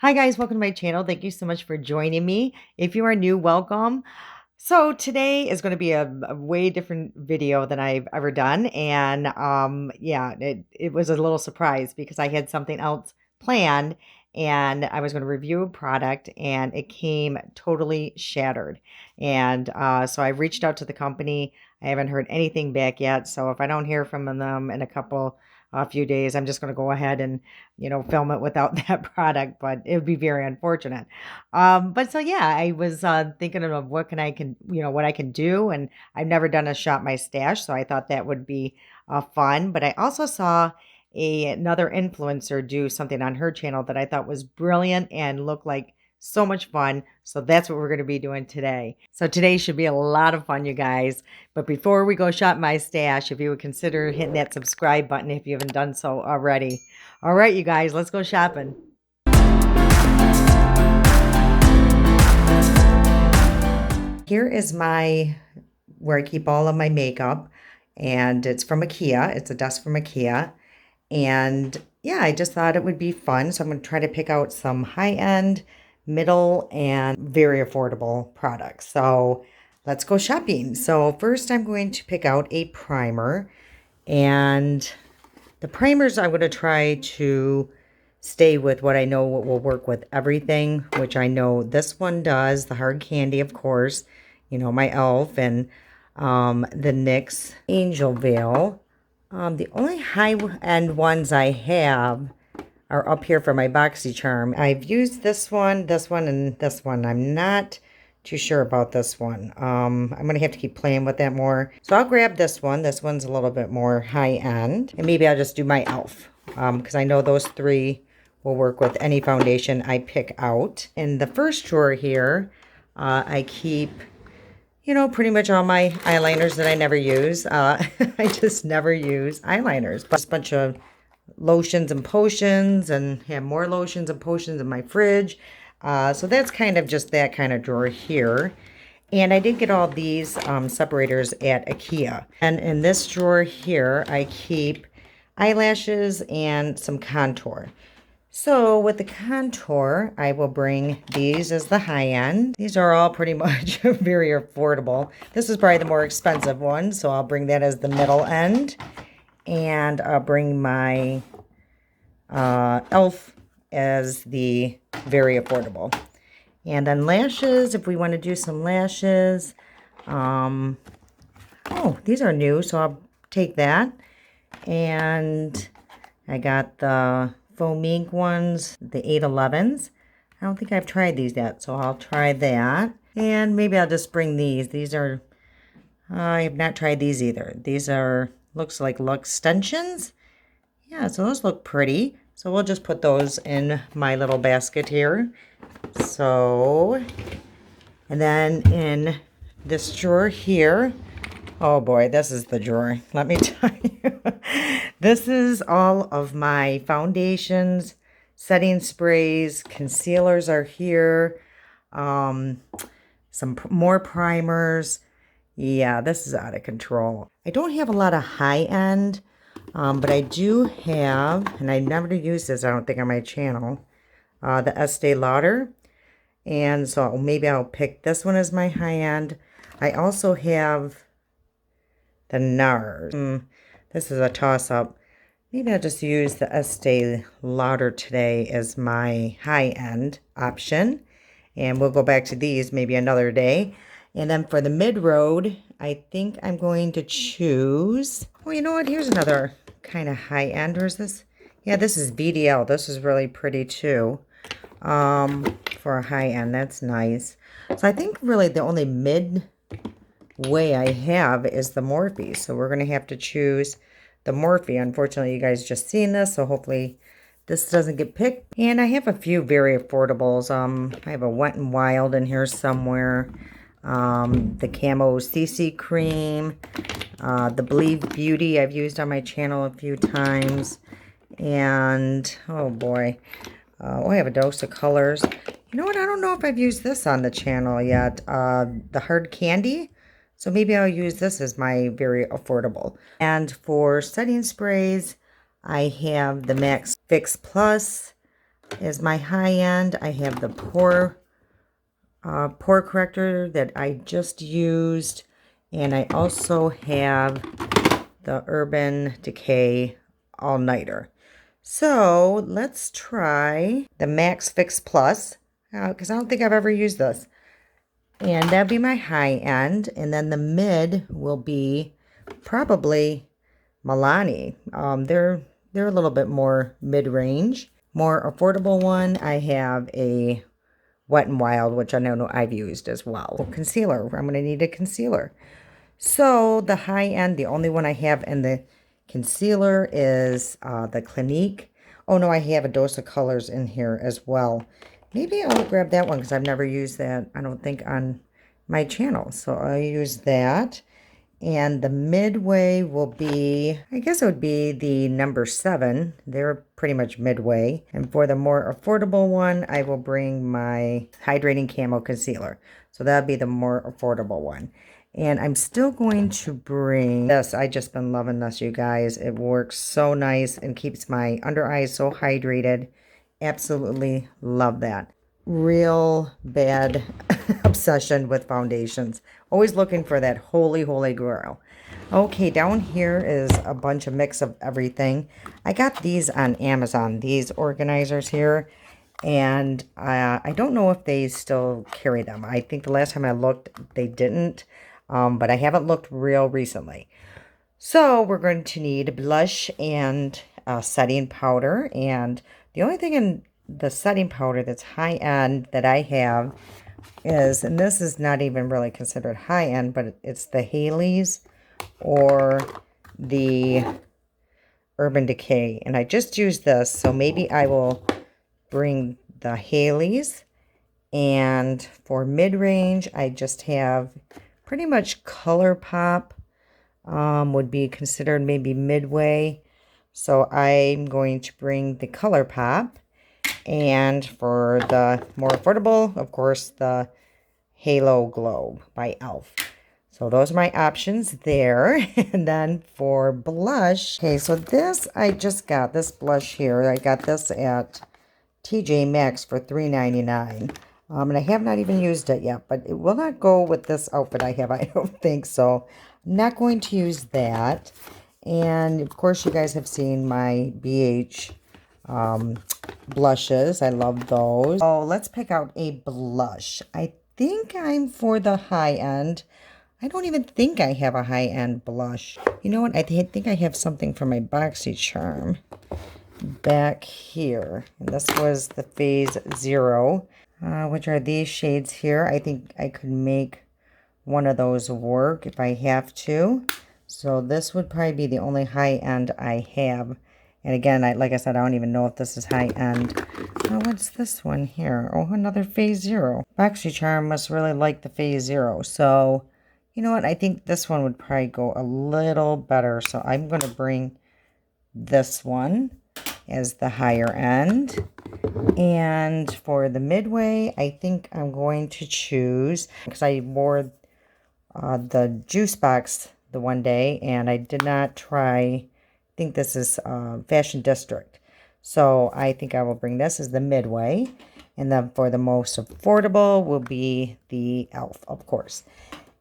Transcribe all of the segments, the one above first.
Hi guys, welcome to my channel. Thank you so much for joining me. If you are new, welcome. So today is going to be a way different video than I've ever done. And yeah, it was a little surprise because I had something else planned and I was going to review a product and it came totally shattered. And so I reached out to the company. I haven't heard anything back yet. So if I don't hear from them in a few days, I'm just going to go ahead and, film it without that product, but it would be very unfortunate. But so yeah, I was thinking of what I can do, and I've never done a shop my stash, so I thought that would be fun. But I also saw another influencer do something on her channel that I thought was brilliant and looked like so much fun. So that's what we're going to be doing today. So today should be a lot of fun, you guys. But before we go shop my stash, if you would consider hitting that subscribe button if you haven't done so already. All right, you guys, let's go shopping. Here is where I keep all of my makeup, and it's from IKEA. It's a desk from IKEA. And yeah, I just thought it would be fun. So I'm going to try to pick out some high-end, middle, and very affordable products. So let's go shopping. So first I'm going to pick out a primer. And the primers I'm going to try to stay with what I know will work with everything, which I know this one does. The Hard Candy, of course, my e.l.f. and the NYX Angel Veil. The only high-end ones I have are up here for my BoxyCharm. I've used this one, and this one. I'm not too sure about this one. I'm going to have to keep playing with that more. So I'll grab this one. This one's a little bit more high-end. And maybe I'll just do my e.l.f. Because I know those three will work with any foundation I pick out. In the first drawer here, I keep, pretty much all my eyeliners that I never use. I just never use eyeliners. But a bunch of lotions and potions, and have more lotions and potions in my fridge. So that's kind of just that kind of drawer here. And I did get all these separators at IKEA. And in this drawer here, I keep eyelashes and some contour. So with the contour, I will bring these as the high end. These are all pretty much very affordable. This is probably the more expensive one, so I'll bring that as the middle end. And I'll bring my e.l.f. as the very affordable. And then lashes, if we want to do some lashes. Oh, these are new, so I'll take that. And I got the Faux Mink ones, the 811s. I don't think I've tried these yet, so I'll try that. And maybe I'll just bring these. These are, I have not tried these either. These are, looks like Luxe extensions. Yeah, so those look pretty. So we'll just put those in my little basket here. So, and then in this drawer here, oh boy, this is the drawer. Let me tell you. This is all of my foundations, setting sprays, concealers are here. Some more primers. Yeah, this is out of control. I don't have a lot of high-end, but I do have, and I never use this, I don't think, on my channel, the Estee Lauder. And so maybe I'll pick this one as my high-end. I also have the NARS. This is a toss-up. Maybe I'll just use the Estee Lauder today as my high-end option. And we'll go back to these maybe another day. And then for the mid-road, I think I'm going to choose... Oh, you know what? Here's another kind of high-end. Or is this? Yeah, this is VDL. This is really pretty, too. For a high-end. That's nice. So I think really the only midway I have is the Morphe. So we're going to have to choose the Morphe. Unfortunately, you guys just seen this, so hopefully this doesn't get picked. And I have a few very affordables. I have a Wet n Wild in here somewhere. The Camo CC Cream. The Believe Beauty I've used on my channel a few times. And, oh boy. I have a dose of colors. You know what? I don't know if I've used this on the channel yet. The Hard Candy. So maybe I'll use this as my very affordable. And for setting sprays, I have the Max Fix Plus. is my high end. I have the pore corrector that I just used. And I also have the Urban Decay All Nighter. So let's try the Max Fix Plus, because I don't think I've ever used this. And that'd be my high end. And then the mid will be probably Milani. They're a little bit more mid-range. More affordable one, I have a Wet n Wild, which I know I've used as well. Concealer, I'm going to need a concealer. So the high end, the only one I have in the concealer is the Clinique. Oh no, I have a Dose of Colors in here as well. Maybe I'll grab that one because I've never used that, I don't think, on my channel. So I'll use that. And the midway will be, I guess it would be the number 7. They're pretty much midway. And for the more affordable one, I will bring my Hydrating Camo Concealer. So that'll be the more affordable one. And I'm still going to bring this. I just been loving this, you guys. It works so nice and keeps my under eyes so hydrated. Absolutely love that. Real bad obsession with foundations. Always looking for that holy grail. Okay, down here is a bunch of mix of everything. I got these on Amazon, these organizers here. And I don't know if they still carry them. I think the last time I looked, they didn't. But I haven't looked real recently. So we're going to need blush and setting powder. And the only thing in the setting powder that's high end that I have is, and this is not even really considered high end, but it's the Haley's or the Urban Decay. And I just used this, so maybe I will bring the Haley's. And for mid-range, I just have pretty much Colourpop would be considered maybe midway. So I'm going to bring the Colourpop. And for the more affordable, of course, the Halo Glow by e.l.f. So those are my options there. And then for blush, okay, so this, I just got this blush here. I got this at TJ Maxx for $3.99. And I have not even used it yet, but it will not go with this outfit I have, I don't think so. I'm not going to use that. And of course, you guys have seen my BH blushes. I love those. Oh, let's pick out a blush. I think I'm for the high end. I don't even think I have a high end blush. You know what? I think I have something for my BoxyCharm back here. And this was the Phase 0, which are these shades here. I think I could make one of those work if I have to. So this would probably be the only high end I have. And again, like I said, I don't even know if this is high end. Oh, what's this one here? Oh, another Phase 0. BoxyCharm must really like the Phase 0. So, you know what? I think this one would probably go a little better. So I'm going to bring this one as the higher end. And for the midway, I think I'm going to choose, because I wore the juice box the one day, and I did not try, I think this is Fashion District. So I think I will bring this as the midway. And then for the most affordable will be the e.l.f., of course.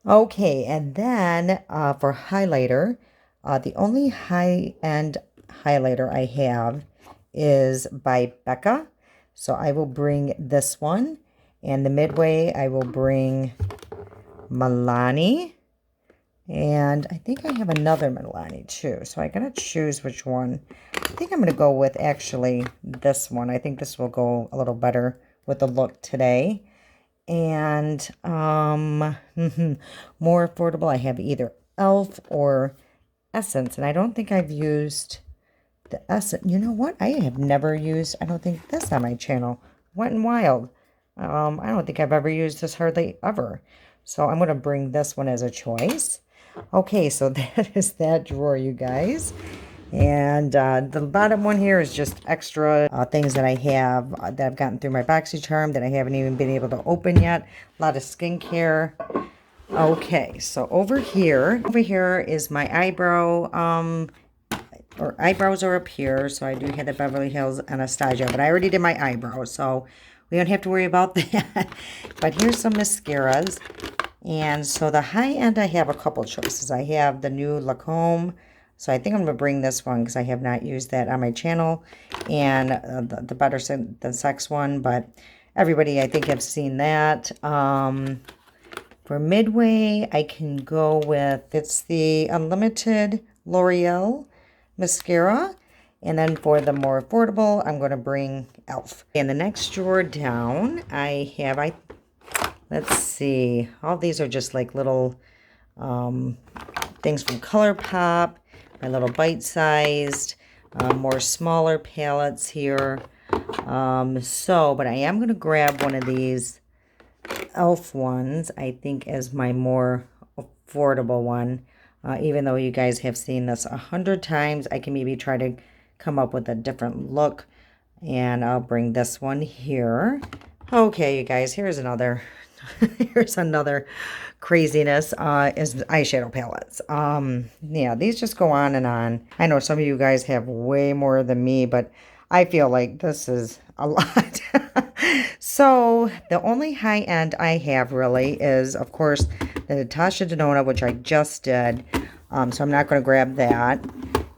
Okay, and then for highlighter, the only high-end highlighter I have is by Becca. So I will bring this one. And the midway, I will bring Milani. And I think I have another Milani too. So I gotta choose which one. I think I'm gonna go with actually this one. I think this will go a little better with the look today. And more affordable, I have either e.l.f. or Essence. And I don't think I've used the Essence. You know what? I have never used, I don't think, this on my channel. Wet n Wild. I don't think I've ever used this hardly ever. So I'm going to bring this one as a choice. Okay, so that is that drawer, you guys. And the bottom one here is just extra things that I have that I've gotten through my BoxyCharm that I haven't even been able to open yet. A lot of skincare. Okay, so over here is my eyebrow or eyebrows are up here, so I do have the Beverly Hills Anastasia, but I already did my eyebrows, so we don't have to worry about that. But here's some mascaras. And so the high end, I have a couple choices. I have the new Lacombe. So I think I'm going to bring this one because I have not used that on my channel. And the Better Than Sex one. But everybody, I think, have seen that. For midway, I can go with, it's the Unlimited L'Oreal Mascara. And then for the more affordable, I'm going to bring e.l.f. And the next drawer down, I have, let's see, all these are just like little things from Colourpop, my little bite-sized, more smaller palettes here. But I am going to grab one of these e.l.f. ones, I think, as my more affordable one. Even though you guys have seen this 100 times, I can maybe try to come up with a different look. And I'll bring this one here. Okay, you guys, here's another here's another craziness is eyeshadow palettes. Yeah, these just go on and on. I know some of you guys have way more than me, but I feel like this is a lot. So the only high end I have really is, of course, the Natasha Denona, which I just did. So I'm not going to grab that.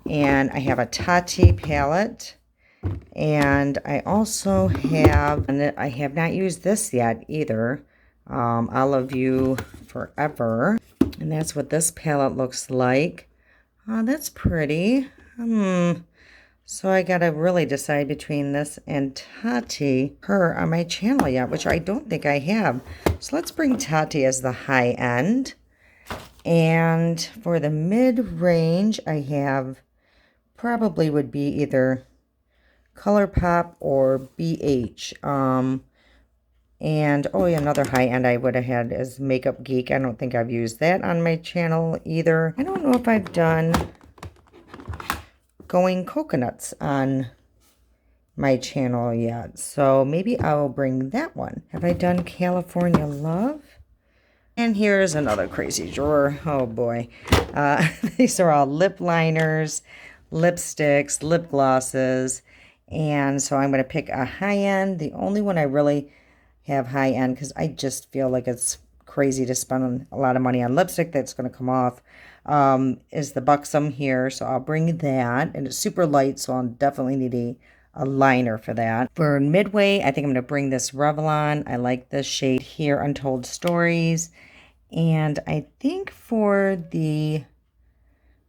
And I have a Tati palette. And I also have, and I have not used this yet either, Olive You Forever. And that's what this palette looks like. Oh, that's pretty. So I gotta really decide between this and Tati, her on my channel yet, which I don't think I have. So let's bring Tati as the high end. And for the mid-range, I have, probably would be either Colourpop or BH. And oh yeah, another high end I would have had is Makeup Geek. I don't think I've used that on my channel either. I don't know if I've done Going Coconuts on my channel yet. So maybe I will bring that one. Have I done California Love? And here's another crazy drawer. Oh boy. These are all lip liners, lipsticks, lip glosses. And so I'm going to pick a high end. The only one I really have high end, because I just feel like it's crazy to spend a lot of money on lipstick that's going to come off, is the Buxom here. So I'll bring that. And it's super light, so I'll definitely need a liner for that. For midway, I think I'm going to bring this Revlon. I like this shade here, Untold Stories. And I think for the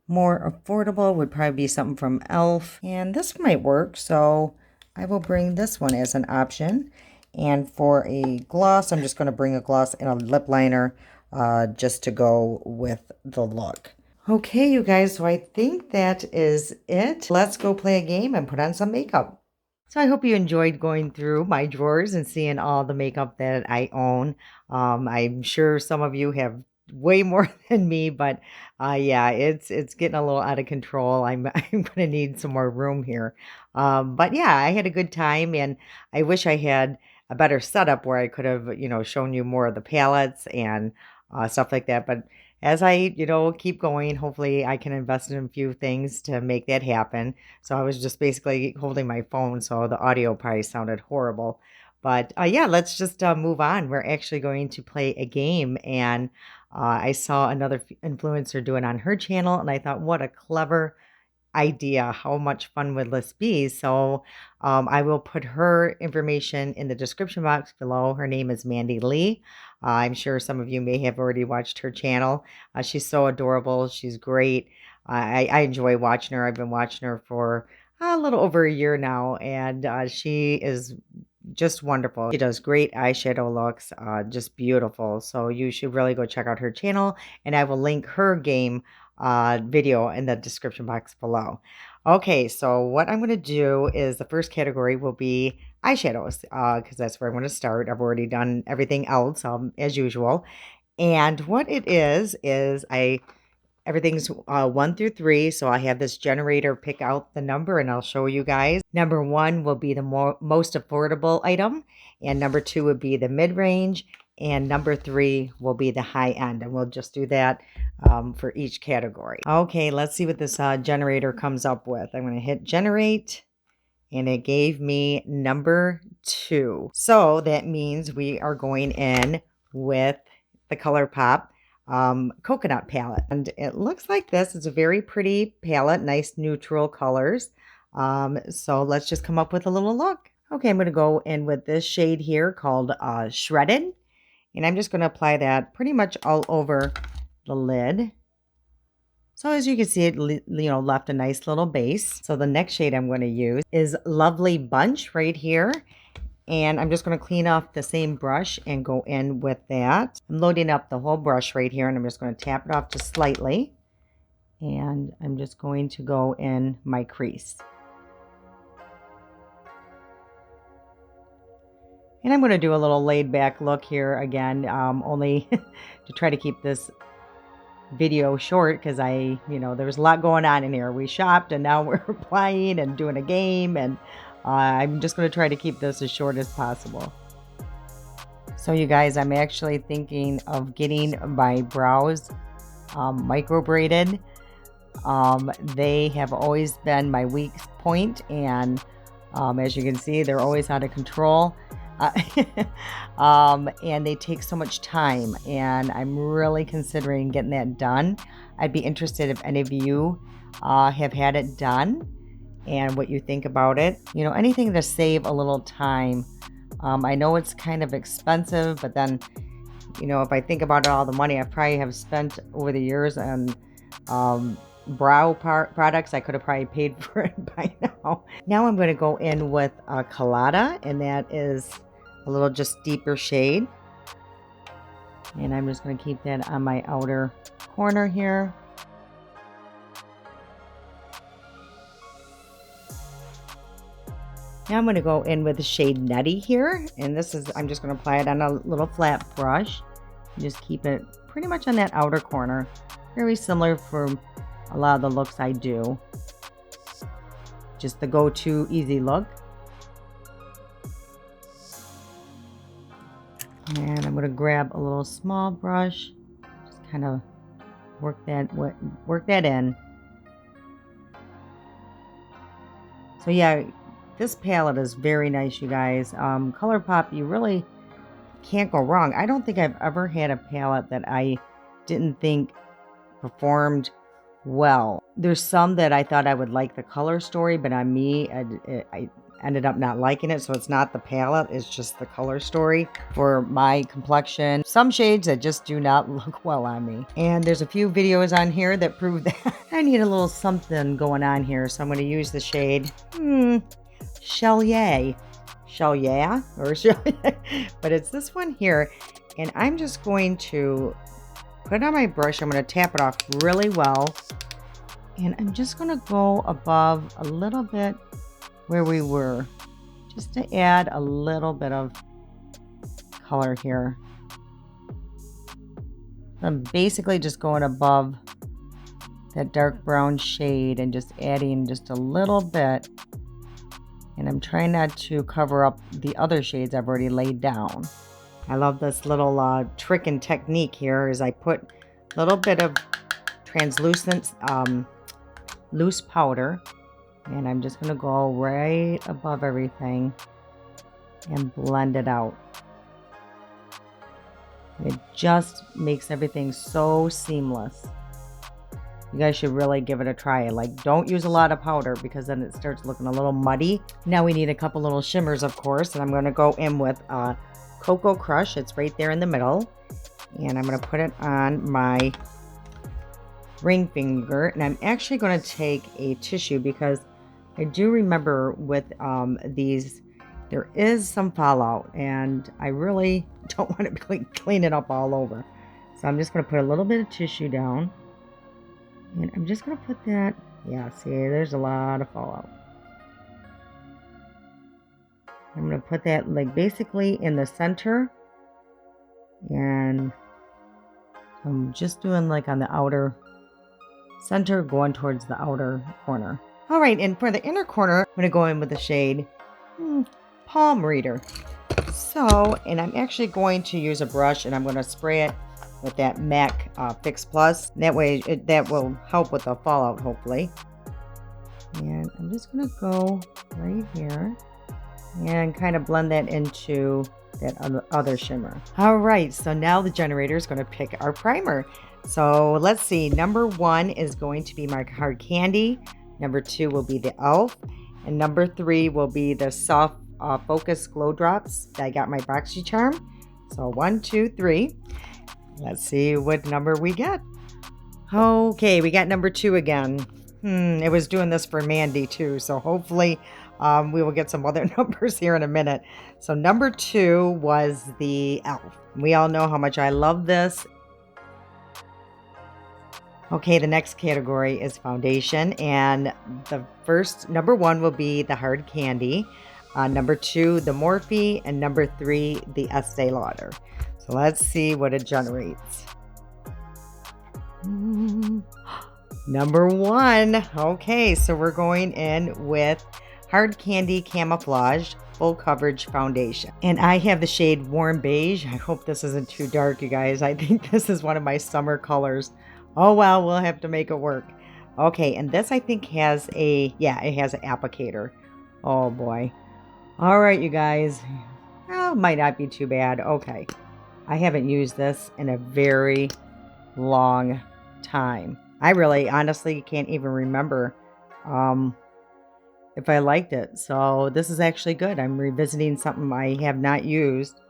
more affordable would probably be something from e.l.f. And this might work, so I will bring this one as an option. And for a gloss, I'm just going to bring a gloss and a lip liner just to go with the look. Okay, you guys, so I think that is it. Let's go play a game and put on some makeup. So I hope you enjoyed going through my drawers and seeing all the makeup that I own. I'm sure some of you have way more than me, but yeah, it's getting a little out of control. I'm I'm gonna need some more room here. But yeah, I had a good time, and I wish I had a better setup where I could have, shown you more of the palettes and stuff like that. But as I, keep going, hopefully I can invest in a few things to make that happen. So I was just basically holding my phone, so the audio probably sounded horrible. But yeah, let's just move on. We're actually going to play a game, and I saw another influencer do it on her channel, and I thought, what a clever idea. How much fun would this be? So I will put her information in the description box below. Her name is MandyLea. I'm sure some of you may have already watched her channel. She's so adorable. She's great. I enjoy watching her. I've been watching her for a little over a year now, and she is just wonderful. She does great eyeshadow looks, just beautiful. So you should really go check out her channel, and I will link her game video in the description box below. Okay, so what I'm going to do is the first category will be eyeshadows, because that's where I'm going to start. I've already done everything else as usual. And what it is everything's 1 through 3. So I have this generator pick out the number and I'll show you guys. Number 1 will be the most affordable item. And number 2 would be the mid-range. And number 3 will be the high end. And we'll just do that for each category. Okay, let's see what this generator comes up with. I'm going to hit generate. And it gave me number 2. So that means we are going in with the Colourpop coconut palette. And it looks like this. It's a very pretty palette, nice neutral colors. So let's just come up with a little look. Okay, I'm going to go in with this shade here called Shredded. And I'm just going to apply that pretty much all over the lid. So as you can see, it left a nice little base. So the next shade I'm going to use is Lovely Bunch right here. And I'm just going to clean off the same brush and go in with that. I'm loading up the whole brush right here, and I'm just going to tap it off just slightly. And I'm just going to go in my crease. And I'm going to do a little laid back look here again, only to try to keep this video short because there was a lot going on in here. We shopped and now we're playing and doing a game, and I'm just going to try to keep this as short as possible. So you guys, I'm actually thinking of getting my brows micro braided. They have always been my weak point, and as you can see, they're always out of control. And they take so much time, and I'm really considering getting that done. I'd be interested if any of you have had it done and what you think about it. Anything to save a little time. I know it's kind of expensive, but then, if I think about all the money I probably have spent over the years on brow products, I could have probably paid for it by now. Now I'm going to go in with a Colada, and that is a little just deeper shade. And I'm just going to keep that on my outer corner here. Now I'm going to go in with the shade Nutty here. And I'm just going to apply it on a little flat brush. Just keep it pretty much on that outer corner. Very similar for a lot of the looks I do. Just the go-to easy look. And I'm going to grab a little small brush, just kind of work that in. So yeah, this palette is very nice, you guys. Colourpop, you really can't go wrong. I don't think I've ever had a palette that I didn't think performed well. There's some that I thought I would like the color story, but on me, I ended up not liking it. So it's not the palette, it's just the color story for my complexion. Some shades that just do not look well on me. And there's a few videos on here that prove that I need a little something going on here. So I'm going to use the shade Shellye. Shellye? Or Shellye? But it's this one here. And I'm just going to put it on my brush. I'm going to tap it off really well. And I'm just going to go above a little bit where we were, just to add a little bit of color here. I'm basically just going above that dark brown shade and just adding just a little bit. And I'm trying not to cover up the other shades I've already laid down. I love this little trick and technique here is I put a little bit of translucent loose powder. And I'm just going to go right above everything and blend it out. It just makes everything so seamless. You guys should really give it a try. Like, don't use a lot of powder because then it starts looking a little muddy. Now we need a couple little shimmers, of course. And I'm going to go in with Cocoa Crush. It's right there in the middle. And I'm going to put it on my ring finger. And I'm actually going to take a tissue because I do remember with these, there is some fallout, and I really don't want to clean it up all over. So I'm just going to put a little bit of tissue down, and I'm just going to put that, yeah, see, there's a lot of fallout. I'm going to put that like basically in the center, and I'm just doing like on the outer center going towards the outer corner. All right, and for the inner corner, I'm going to go in with the shade Palm Reader. So, and I'm actually going to use a brush and I'm going to spray it with that MAC Fix Plus. That way, that will help with the fallout, hopefully. And I'm just going to go right here and kind of blend that into that other shimmer. All right, so now the generator is going to pick our primer. So let's see, number 1 is going to be my Hard Candy. Number 2 will be the e.l.f. And number 3 will be the Soft Focus Glow Drops that I got my BoxyCharm. So 1, 2, 3. Let's see what number we get. Okay, we got number 2 again. It was doing this for Mandy too, so hopefully we will get some other numbers here in a minute. So number 2 was the e.l.f. We all know how much I love this. Okay, the next category is foundation, and the first, number 1 will be the Hard Candy, number 2, the Morphe, and number 3, the Estee Lauder. So let's see what it generates. Number 1. Okay, so we're going in with Hard Candy Camouflage Full Coverage Foundation. And I have the shade Warm Beige. I hope this isn't too dark, you guys. I think this is one of my summer colors. Oh, well, we'll have to make it work. Okay, and this I think has it has an applicator. Oh, boy. All right, you guys. Well, might not be too bad. Okay. I haven't used this in a very long time. I really, honestly, can't even remember if I liked it. So this is actually good. I'm revisiting something I have not used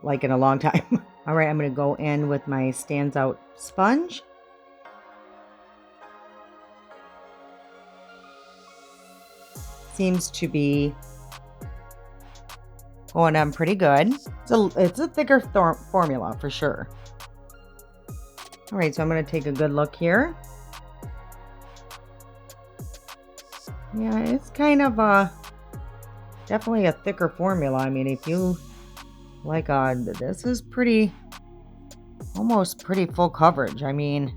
like in a long time. All right, I'm going to go in with my Stands Out sponge. Seems to be going on pretty good. It's a thicker formula for sure. All right, so I'm going to take a good look here. Yeah, it's kind of definitely a thicker formula. I mean, if you like, this is almost pretty full coverage. I mean,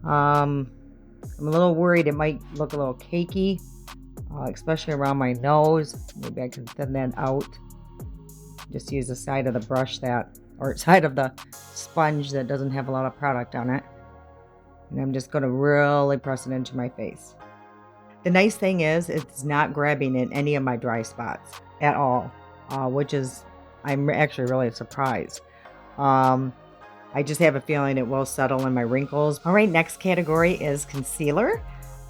I'm a little worried it might look a little cakey, especially around my nose. Maybe I can thin that out. Just use the side of the brush or side of the sponge that doesn't have a lot of product on it. And I'm just going to really press it into my face. The nice thing is it's not grabbing at any of my dry spots at all, which is, I'm actually really surprised. I just have a feeling it will settle in my wrinkles. All right, next category is concealer.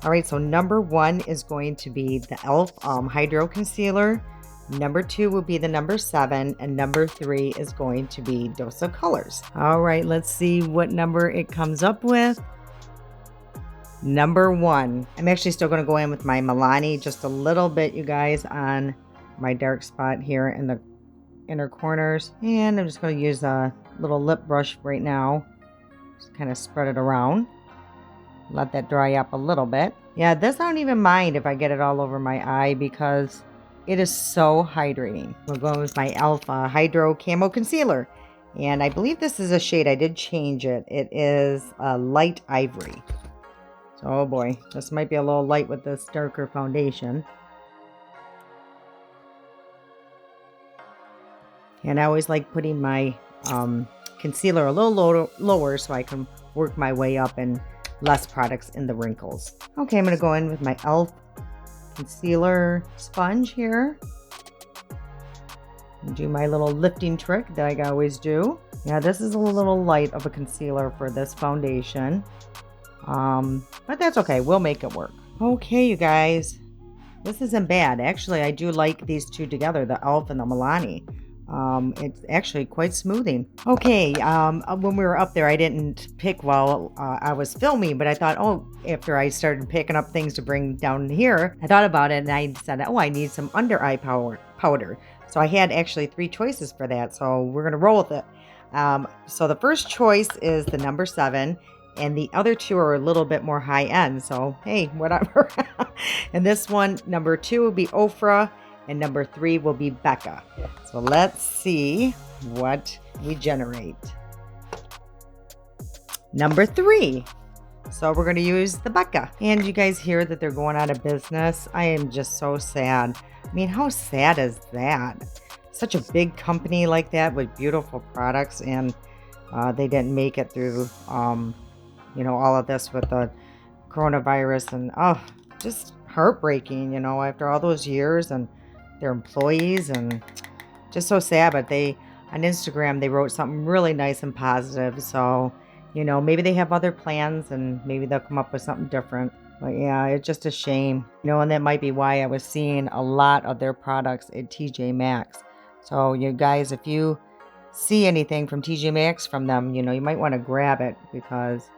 All right, so number 1 is going to be the e.l.f. Hydro Concealer. Number 2 will be the number 7, and number 3 is going to be Dose of Colors. All right, let's see what number it comes up with. Number 1. I'm actually still going to go in with my Milani just a little bit, you guys, on my dark spot here in the inner corners. And I'm just going to use a little lip brush right now. Just kind of spread it around. Let that dry up a little bit. Yeah, this I don't even mind if I get it all over my eye because it is so hydrating. We're going with my e.l.f. Hydro Camo Concealer. And I believe this is a shade. I did change it. It is Light Ivory. So, oh boy, this might be a little light with this darker foundation. And I always like putting my concealer a little lower so I can work my way up and less products in the wrinkles. Okay, I'm going to go in with my e.l.f. concealer sponge here. And do my little lifting trick that I always do. Yeah, this is a little light of a concealer for this foundation. But that's okay. We'll make it work. Okay, you guys. This isn't bad. Actually, I do like these two together, the e.l.f. and the Milani. It's actually quite smoothing. Okay, when we were up there, I didn't pick while I was filming, but I thought, after I started picking up things to bring down here, I thought about it and I said, I need some under eye powder. So I had actually 3 choices for that, so we're going to roll with it. So the first choice is the number 7. And the other 2 are a little bit more high end. So, hey, whatever. And this one, number 2 will be Ofra. And number 3 will be Becca. So let's see what we generate. Number 3. So we're going to use the Becca. And you guys hear that they're going out of business. I am just so sad. I mean, how sad is that? Such a big company like that with beautiful products, and they didn't make it through, you know, all of this with the coronavirus, and just heartbreaking, you know, after all those years, and their employees, and just so sad. But they, on Instagram, they wrote something really nice and positive. So, you know, maybe they have other plans, and maybe they'll come up with something different. But yeah, it's just a shame, you know, and that might be why I was seeing a lot of their products at TJ Maxx. So you guys, if you see anything from TJ Maxx from them, you know, you might want to grab it, because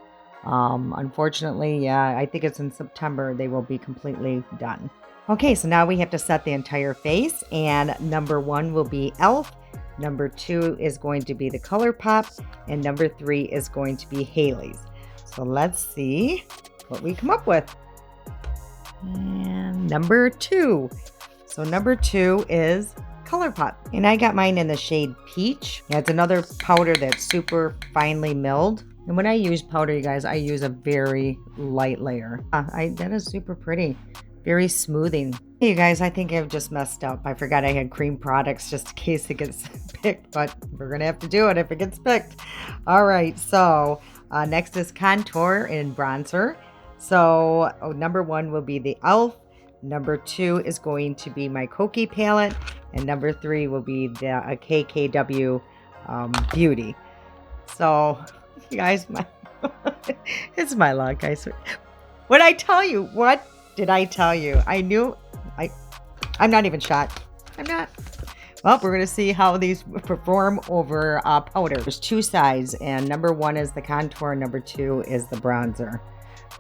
unfortunately, yeah, I think it's in September they will be completely done. Okay, so now we have to set the entire face, and number 1 will be e.l.f. Number 2 is going to be the Colourpop, and number 3 is going to be Haley's. So let's see what we come up with. And number 2. So number 2 is Colourpop, and I got mine in the shade Peach. Yeah, it's another powder that's super finely milled. And when I use powder, you guys, I use a very light layer. That is super pretty. Very smoothing. Hey, you guys, I think I've just messed up. I forgot I had cream products just in case it gets picked, but we're going to have to do it if it gets picked. All right, so next is contour and bronzer. So number 1 will be the e.l.f. Number 2 is going to be my Koki palette. And number 3 will be the KKW Beauty. So, you guys, it's my luck. I swear. What I tell you? What did I tell you? I knew. I'm not even shocked. I'm not. Well, we're going to see how these perform over powder. There's 2 sides, and number 1 is the contour, number 2 is the bronzer.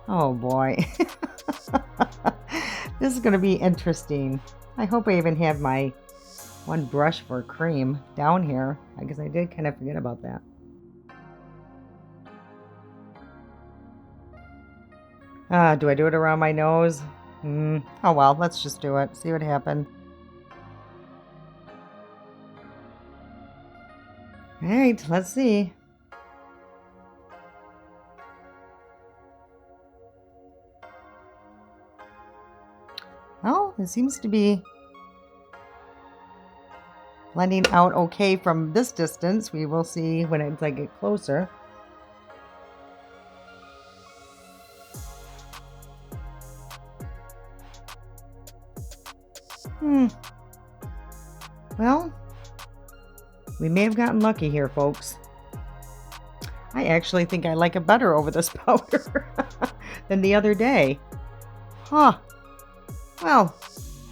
Oh boy. This is going to be interesting. I hope I even have my one brush for cream down here, because I did kind of forget about that. Do I do it around my nose? Oh well, let's just do it. See what happened. All right, let's see. Well, it seems to be blending out okay from this distance. We will see when I get closer. Well, we may have gotten lucky here, folks. I actually think I like it better over this powder than the other day. Huh. Well,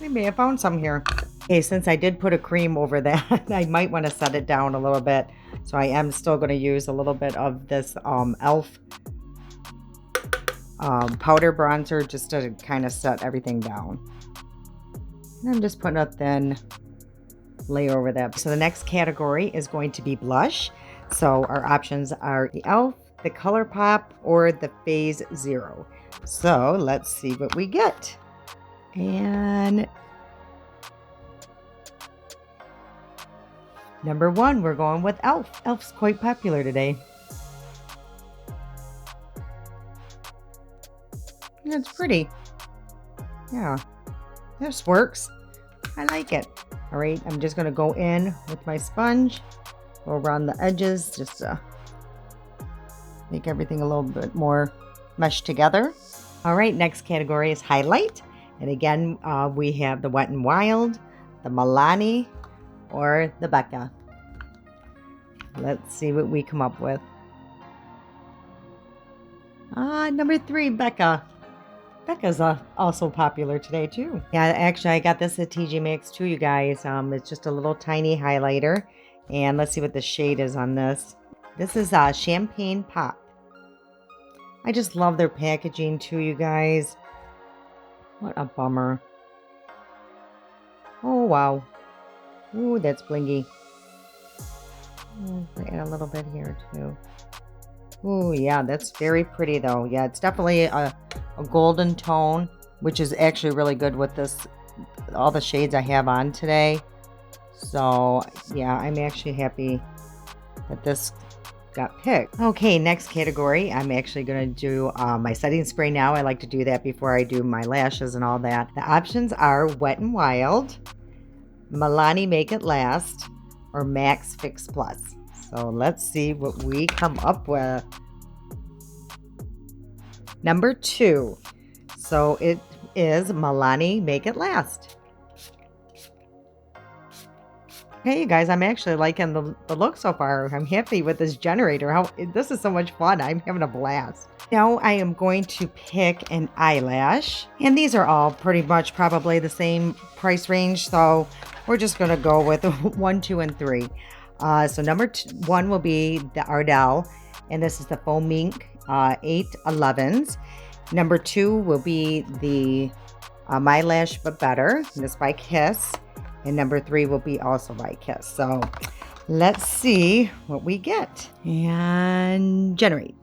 we may have found some here. Okay, since I did put a cream over that, I might want to set it down a little bit. So I am still going to use a little bit of this e.l.f. Powder bronzer just to kind of set everything down. And I'm just putting a thin layer over that. So the next category is going to be blush. So our options are the e.l.f., the Colourpop, or the Phase Zero. So let's see what we get. And number 1, we're going with e.l.f. e.l.f.'s quite popular today. It's pretty. Yeah, this works. I like it. All right, I'm just going to go in with my sponge, go around the edges, just to make everything a little bit more meshed together. All right, next category is highlight. And again, we have the Wet n Wild, the Milani, or the Becca. Let's see what we come up with. Number 3, Becca. Becca's also popular today too. Yeah, actually I got this at TJ Maxx too, you guys. It's just a little tiny highlighter. And let's see what the shade is on this. This is Champagne Pop. I just love their packaging too, you guys. What a bummer. Oh, wow. Ooh, that's blingy. Add a little bit here too. Ooh, yeah, that's very pretty though. Yeah, it's definitely a golden tone, which is actually really good with this, all the shades I have on today. So yeah, I'm actually happy that this got picked. Okay, next category. I'm actually going to do my setting spray now. I like to do that before I do my lashes and all that. The options are Wet n Wild, Milani Make It Last, or Max Fix Plus. So let's see what we come up with. Number 2. So it is Milani Make It Last. Hey, you guys, I'm actually liking the look so far. I'm happy with this generator. This is so much fun. I'm having a blast. Now I am going to pick an eyelash. And these are all pretty much probably the same price range. So we're just going to go with 1, 2, and 3. So number 1 will be the Ardell. And this is the Faux Mink 811s. Number 2 will be the My Lash But Better. This by Kiss. And number 3 will be also by Kiss. So let's see what we get. And generate.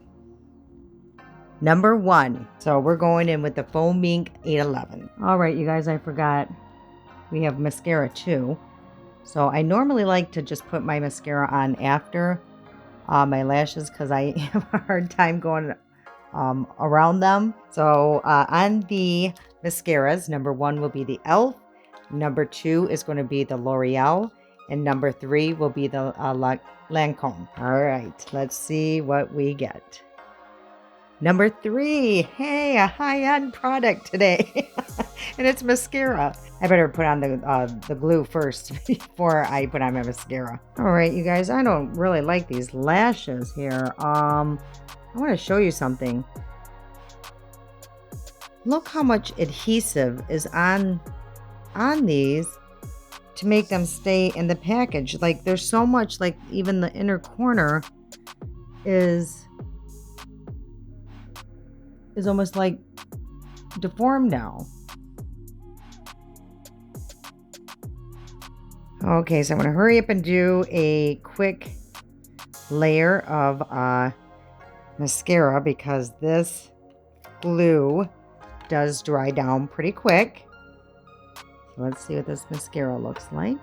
Number 1. So we're going in with the Faux Mink 811. All right, you guys, I forgot. We have mascara too. So I normally like to just put my mascara on after my lashes because I have a hard time going around them. So on the mascaras, number 1 will be the e.l.f. Number 2 is going to be the L'Oreal. And number 3 will be the Lancome. All right, let's see what we get. Number 3. Hey, a high-end product today. And it's mascara. I better put on the glue first before I put on my mascara. All right, you guys, I don't really like these lashes here. I want to show you something. Look how much adhesive is on these to make them stay in the package. Like there's so much, like even the inner corner is almost like deformed now. Okay, so I'm going to hurry up and do a quick layer of mascara because this glue does dry down pretty quick. So let's see what this mascara looks like.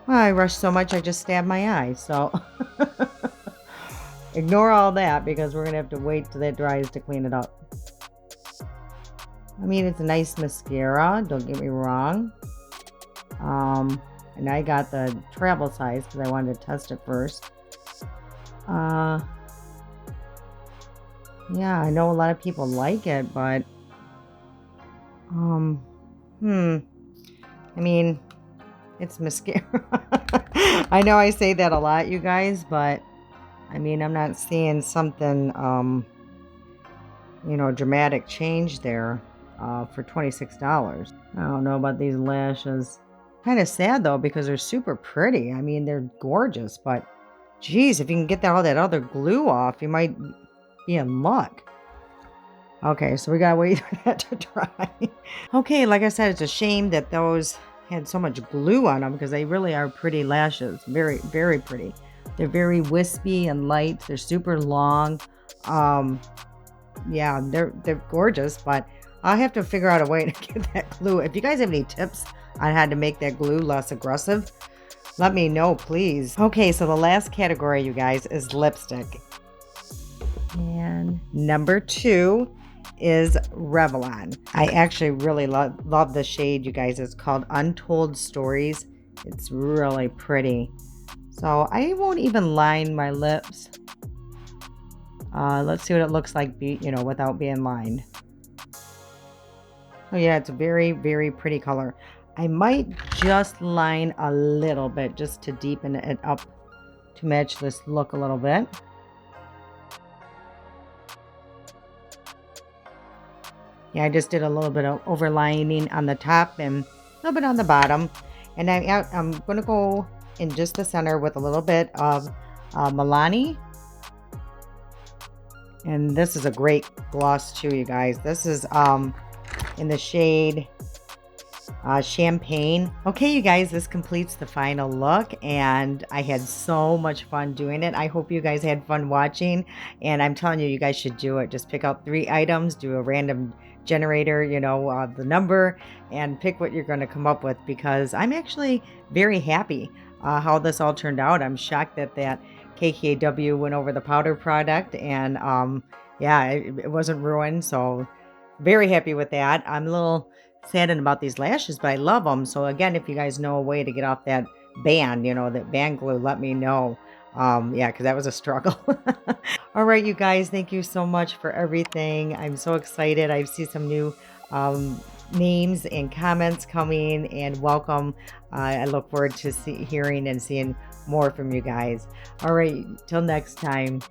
Well, I rushed so much I just stabbed my eye, so ignore all that because we're going to have to wait till that dries to clean it up. I mean, it's a nice mascara, don't get me wrong. And I got the travel size because I wanted to test it first. Yeah, I know a lot of people like it, but I mean, it's mascara. I know I say that a lot, you guys, but I mean, I'm not seeing something, dramatic change there for $26. I don't know about these lashes. Kind of sad though, because they're super pretty. I mean, they're gorgeous, but geez, if you can get all that other glue off, you might be in luck. Okay, so we gotta wait for that to dry. Okay, like I said, it's a shame that those had so much glue on them because they really are pretty lashes. Very, very pretty. They're very wispy and light. They're super long. Yeah, they're gorgeous, but I'll have to figure out a way to get that glue. If you guys have any tips on how to make that glue less aggressive, let me know, please. Okay, so the last category, you guys, is lipstick. And number 2 is Revlon. I actually really love the shade, you guys. It's called Untold Stories. It's really pretty. So I won't even line my lips. Let's see what it looks like, without being lined. Oh yeah, it's a very, very pretty color. I might just line a little bit just to deepen it up to match this look a little bit. Yeah, I just did a little bit of overlining on the top and a little bit on the bottom. And I'm going to go in just the center with a little bit of Milani. And this is a great gloss too, you guys. This is in the shade Champagne. Okay, you guys, this completes the final look, and I had so much fun doing it. I hope you guys had fun watching, and I'm telling you, you guys should do it. Just pick out 3 items, do a random generator, you know, the number, and pick what you're going to come up with, because I'm actually very happy how this all turned out. I'm shocked that KKW went over the powder product, and yeah, it wasn't ruined. So very happy with that. I'm a little saddened about these lashes, but I love them. So again, if you guys know a way to get off that band, you know, that band glue, let me know. Yeah, because that was a struggle. All right, you guys, thank you so much for everything. I'm so excited. I see some new names and comments coming, and welcome. I look forward to hearing and seeing more from you guys. All right, till next time.